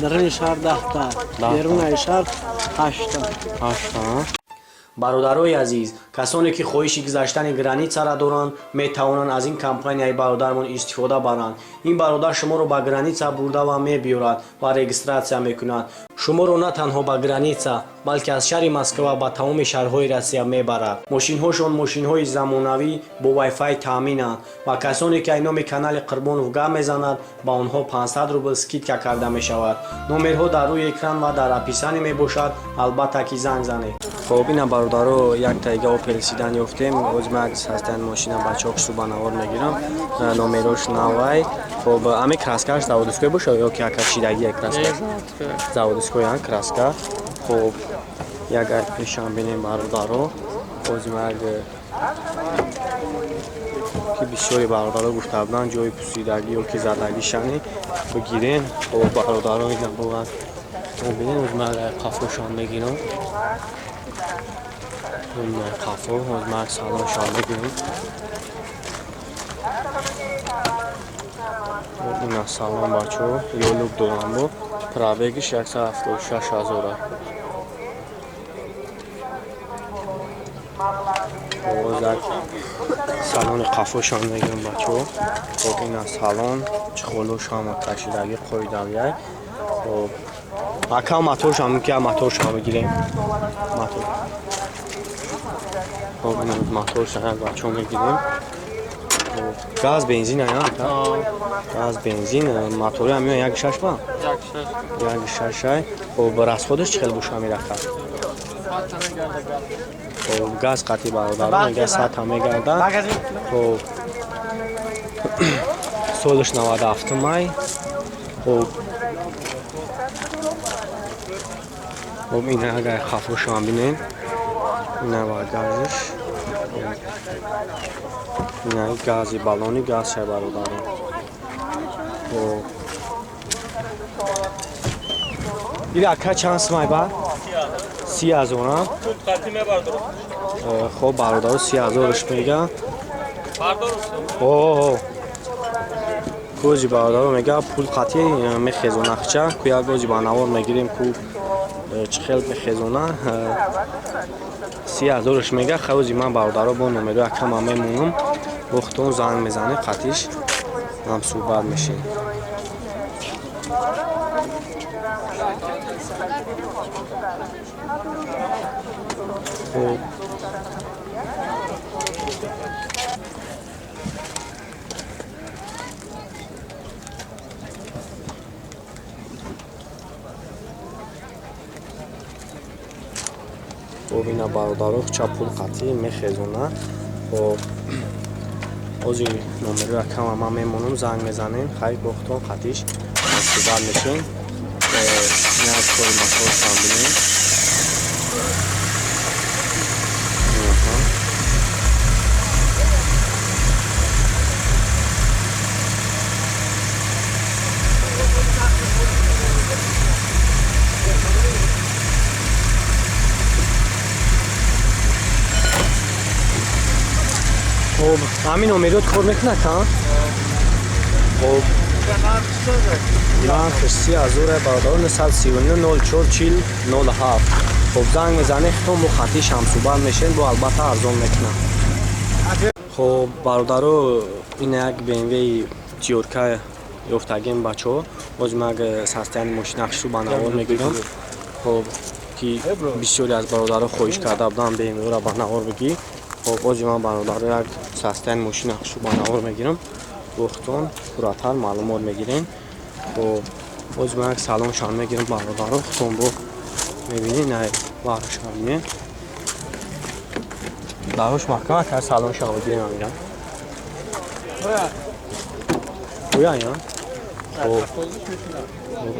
درون شهر 10 تا، بیرون شهر 8 تا. 8 تا. бародарои азиз, касоне ки хоҳиши гузаштани границаро доранд, метавонанд аз ин компанияи бародармон истифода баранд. Ин бародар шуморо ба граница бурда ва мебиёрад ва регистратсия мекунад. шуморо на танҳо ба граница, балки аз шаҳри Москва ба тамоми шаҳрҳои Россия мебарад. мошинҳошон мошинҳои замонавӣ бо вайфай таъминанд ва касоне ки аз номи канали Қурбонов гап мезанад, ба онҳо 500 рубл скидка карда мешавад. номерҳо дар рӯи экран ва дар описанӣ мебошад, албатта ки занг занед. хоб ина бародаро як тайга Opel Sedan ёфтем. озма як састан машина бачаҳо суба навор мегирам. номерош навай. хоб ами краскаш заводской бошад ё ки акашидаги як краска. заводской як краска. хоб як ай пешам бинем бародаро. озма як ки бисёри бародаро гуфта буданд ҷои пусидаги ё ки задаги шани бигирен. хоб бародаро ина бовад. бинем озма як қафошон мегирам. қафо озма салоншон бигирем. ина салон бачаҳо ёлук дорам бо пробегиш 176 000. озак салони қафошон мегирем бачаҳо. хоб ина салон чихолошам кашидаги қоидавияй. хоб ака моторшам ки моторшам бигирем. мотор хоб ина моторшам як бачаҳо мегирем. газ бензин ая газ бензин мотори ҳамин 1.6 ба 1.6. хоб расходаш чӣ хел боша мерафтад? хоб газ қатъи бародаро мега 100 та мегардад. хоб солаш 97 май. хоб хоб ина агар хафошам бинем ина ва газиш ина гази балони газ шай бародаро. хоб ин ака чанд сумай ба 30,000 Тут хати мебардорам. хоб бародаро 30,000 мега. о гози бародаро мега пул қатъи мехезона хча ку як гози ба навор мегирем ку чӣ хел мехезона 30,000 мега. хаози ман бародаро бо номеро якам мемонам. вақтон занг мезане қатъиш ҳам суҳбат мешем. хоб ина бародаро ча пул қатъи мехезона. хоб ози номеро якам ман мемонам занг мезанем. хайр вақтон қатъиш суҳбат мешем. як кори моторшам бинем. хоб ҳамин номерот кор мекунад ка? хоб нархш 30,000 бародаро 939 04 40 07. хоб занг мезанед хитон бо қатъиш ҳамсуҳбат мешем бо албатта арзон мекунам. хоб бародаро ина як BMW тиёрка ёфтагем бачаҳо. озма як састаяни мошинахшу ба навор мегирам. хоб ки бисёре аз бародаро хоҳиш карда буданд BMW-ро ба навор бигир. хоб ози ман бародаро як састаяни мошинахшу ба навор мегирам. вақтон пурратар маълумот мегирем. хоб ози ман як салоншан мегирам бародаро. хитон бо мебинед най барашам не дарош маҳкама ка салоншан мегирем амира. оя я хоб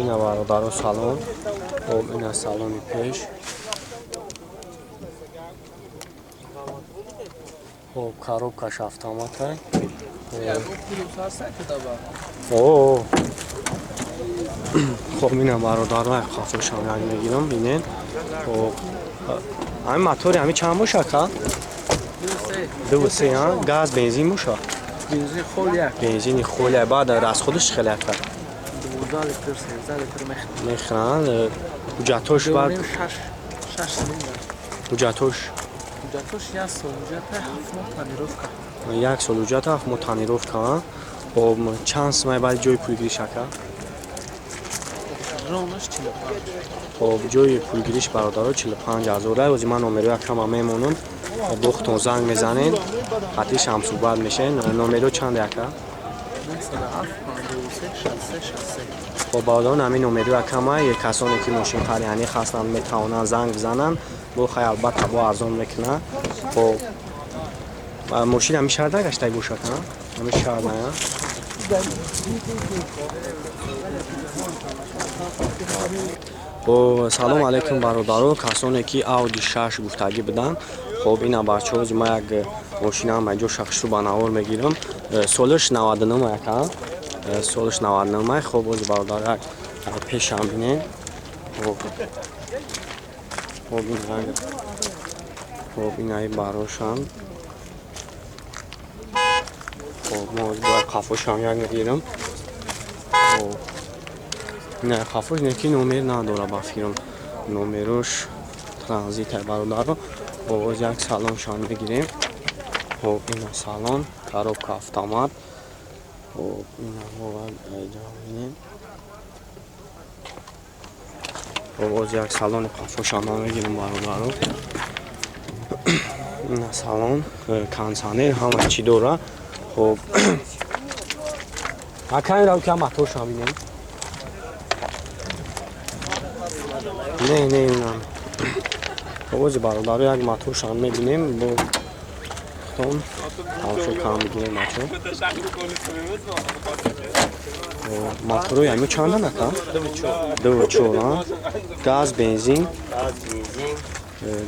ина бародаро салон. хоб ина салони пеш. хоб коробкаш автоматай. хоб ина бародаро як қафошам як мегирам бинед. хоб ҳамин мотори ҳамин чанд боша ка? 2 газ бензин боша? Benzin xol yak. бензини холия баъд расходаш чӣ хел як 12 لیتر 13 لیتر میخرن. میخرن. حجتش بعد 6 سنین داره. حجتش یک سال حجت 7 ماه تانیروفکا. یک سال حجت 7 ماه تانیروفکا. خب چند سمه بعد جای پولگیری شکر؟ رونش 45. خب جای پولگیریش برادرها 45,000 از من نمره کم میمونم. بختون زنگ میزنین قطعیش هم صحبت میشه. نمره چند یکه؟ 7 خب برادران همین نمره کمه. یک کسانی که ماشین خریدنی خواستن میتوانن زنگ بزنن. بو خیلی البته با ارزان میکنه. خب ماشین همی شهر نگشته گوشه کنه؟ همی شهر نه؟ خب سلام علیکم برادران، کسانی که اودی 6 گفتگی بدن. خب اینا بچه‌ها از ما یک ماشین هم اینجا شخص رو بنوار میگیرم. سالش 99 یکم. سالش 99. خب از برادر یک پیش هم بینین. خب این براش هم. خب ما از باید خفاش هم یک میگیرم. نه خفاش نکی نمیر نداره بفیرم. نمرش ترانزیت برادر رو. خب از یک سالن شان بگیریم. خب این سالن کاروب کافتامات. خب این هم اینجا بینیم. خب از یک سالن خفاش هم بگیریم برادر رو. این سالن کانسانر همه چی داره. خب اکنون رو که ماتور شان بینیم. نه خب از برادر یک ماتور شان میبینیم. با خون تماشا کام بگیریم بچه. ماتور یعنی چنده نکن؟ 2 گاز بنزین.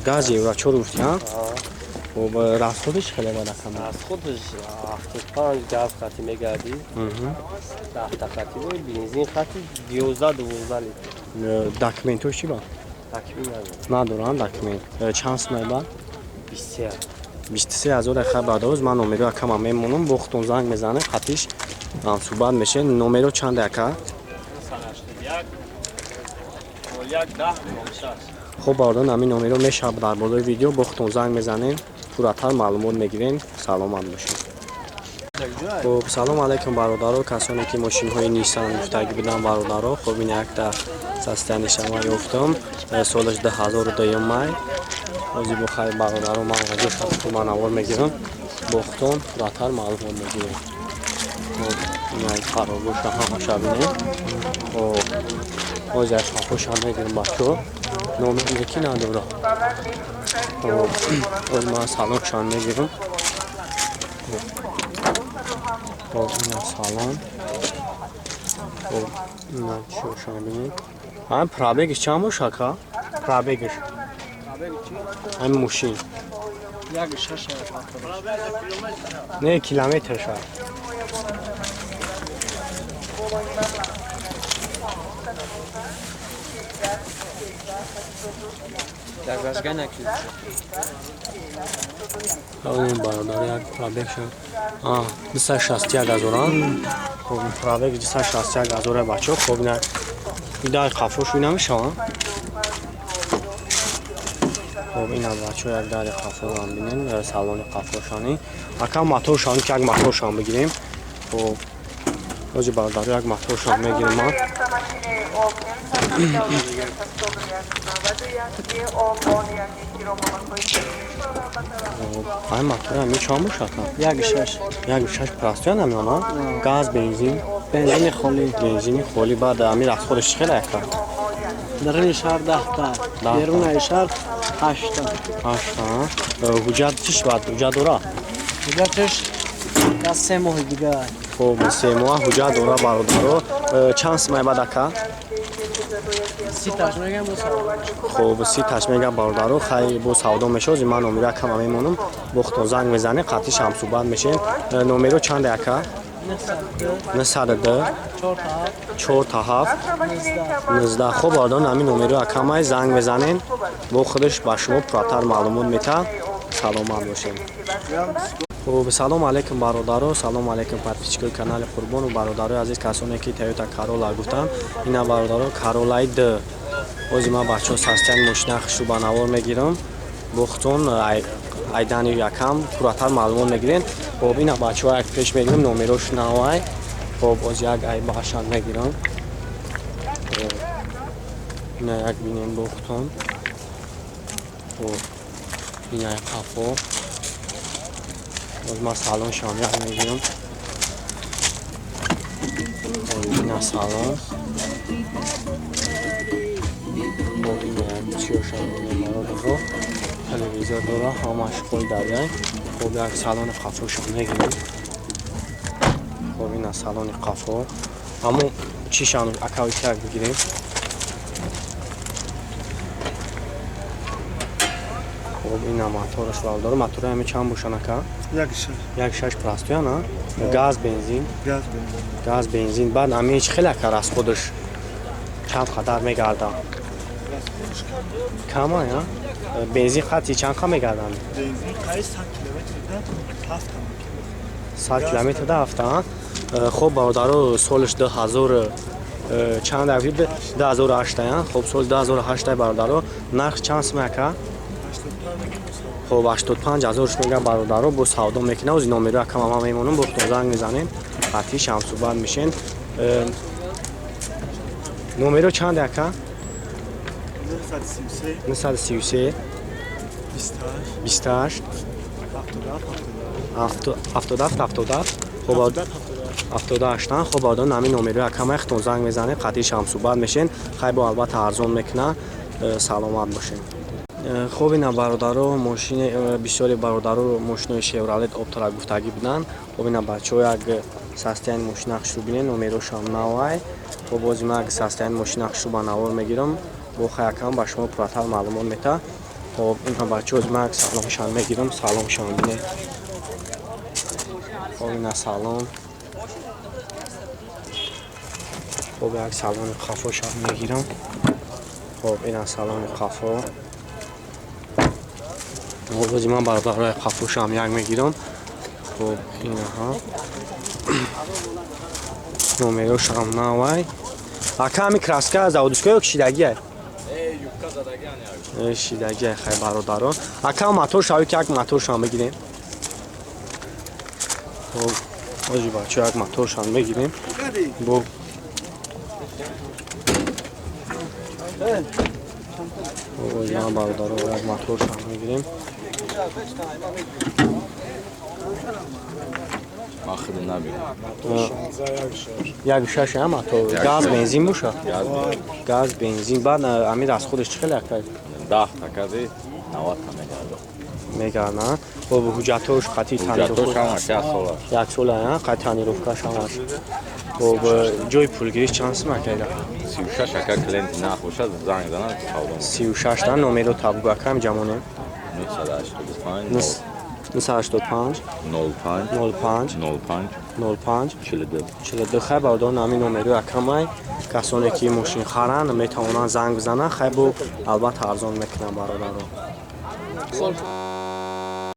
گاز یورا چور گفتیم. خب راسخودش خیلی بالا کم. راسخودش 75 گاز خطی میگردی. 10 خطی بود. بنزین خطی 12 لیتر. دکمنتوش چی با؟ دکمنت ندارم دکمنت. چند سمه با؟ 23. 23,000 خبر داشت. من نمره کم میمونم. بختون زنگ میزنه خطیش هم صحبت میشه. نمره چند یکه؟ خب باردان همین نمره میشه در بالای ویدیو بختون زنگ میزنین پورتر معلومات میگیرین. سلامت باشین. خب سلام علیکم برادرها، کسانی که ماشین های نیسان گفتگی بدن برادرها. خب این یک در سستن شما یافتم. سالش 2002 مای. اوزی بخیر برادرها، من وجه خطی منوار میگیرم. بختون پورتر معلومات میگیریم. خب این یک خرابوش هم شبینه. خب اوزی یک خفاش هم میگیرم بچه ها. نمره یکی نداره. خب من سالن شان میگیرم. خب این سالن. خب این چی شان بینید. هم پرابگش چند باشه که؟ پرابگش هم موشین 6 نه کیلومتر شد. در وزگه نکید. این برادر یک پرابگ شد. 261,000. خب این پرابگ 261,000 بچه. خب این در خفاش بی نمیشه. خب این بچه یک در خفاش هم بینین. سالن خفاشانی اکم ماتور شان که یک ماتور شان بگیریم. خب از برادر یک ماتور شان میگیریم ما. این ماتور همی چند باشه که؟ 1.6 پلاستیان همی آنها؟ گاز بنزین بنزین خولی بعد همی رخت خودش خیلی اکرم درون شهر 10 تا بیرون شهر 8 تا. حجت چیش باید؟ حجت دورا؟ حجتش 3 ماه دیگه. خب 3 ماه حجت دورا برادر رو. چند سمه بعد اکا؟ 30 میگم بو سودا. خب 30 میگم برادر رو خیلی بو سودا میشه. من نمره کم میمونم. بختون زنگ میزنه قطعیش هم صحبت میشه. نمره چند اکا؟ 902 4 تا 7 19. خب برادران همین نمره اکا زنگ میزنین با خودش با شما پراتر معلومات میده. سلامت باشین. خب سلام علیکم برادران، سلام علیکم подписчикои канали Қурбону бародарои азиз, касоне ки Toyota Corolla гуфтам, ина бародаро Corolla 2. Ози ма бачаҳо састияни мошина хушрӯ ба навор мегирам. Бухтон айдани якам пурратар маълумот мегирем. Хоб ина бачаҳо як пеш мегирам, номерош навай. Хоб оз як ай башанд мегирам. Ина як бинем бухтон. Хоб ина як қафо. Оз ма салоншам як мегирам. Хоб ина салон. телевизор дора, ҳамаш хой даряй. Хоб як салони қафошам мегирем. Хоб ина салони қафо. Аммо чишам акавити як бигирем. Хоб ина мотораш валдор. Мотори ҳами чанд бошан ака? 1.6 простоян, а? Газ, бензин. Газ, бензин. Баъд ҳами хеле ака расходаш чанд қадар мегарда? Кама, я? Бензин хати чанд қа мегарданд? Benzin qaysi 100 kilometrda 100 километрда ҳафта. Хоб бародаро солиш 2000 чанд авид 2008 я? Хоб соли 2008 бародаро нарх чанд сум ака? 85. Хоб 85000 мега бародаро бо савдо мекина. Ози номеро ака мама мемонам, бо занг мезанем. Хати шам субат мишен. Номеро чанд ака? 933 28 78. Хоб одон ҳамин номеро якам яхтон занг мезанед, қати шам субат мешен. Хай бо албатта арзон мекуна. Саломат бошен. Хоб ина бародаро мошини бисёри бародаро мошинои Chevrolet Optra гуфтагӣ буданд. Хоб ина бачаҳо як састияни мошина хушрӯ бинед, номерошам навай. Хоб ози ма як састияни мошина хушрӯ ба навор мегирам. Бо хаякам ба шумо пурратар маълумот мета. Хоб ина бачаҳо ози ма як салоншам мегирам, салоншам бинед. Хоб ина салон. Хоб як салони қафошам мегирам. Хоб ина салони қафо. Хоб ози ман бародарои қафошам як мегирам. Хоб инаҳа номерошам навай. Ака ҳами краска заводское ё ки шидагие? Юбка задагиан. Шидагие хай бародарон. Ака мотор шави ки як моторшам бигирем. Хоб ози бачаҳо як моторшам мегирем. Бо ози ман бародарон як моторшам мегирем. Ахыды набирем. 1.6 я мотор. Газ, бензин боша? Газ, бензин. Баъд ҳами расходаш чӣ хеле ака? 10 такази 90 мегарда. Мегана. Хоб ҳуҷҷатош қати Ҳуҷҷатош ҳамаш 1 сол аст. 1 сол я? Қати танировкаш ҳамаш. Хоб ҷои пулгириш чанд сум ака ила? 36 ака клиенти нах бошад занг занад савдо мекунад. 36 та номеро табгу акам ҷамонем. 985 985 05 05 05 05 42. 42. Хай бародарон ҳамин номеро якамай касоне ки мошин харанд метавонанд занг бизананд. Хай бо албатта арзон мекунанд бародарон.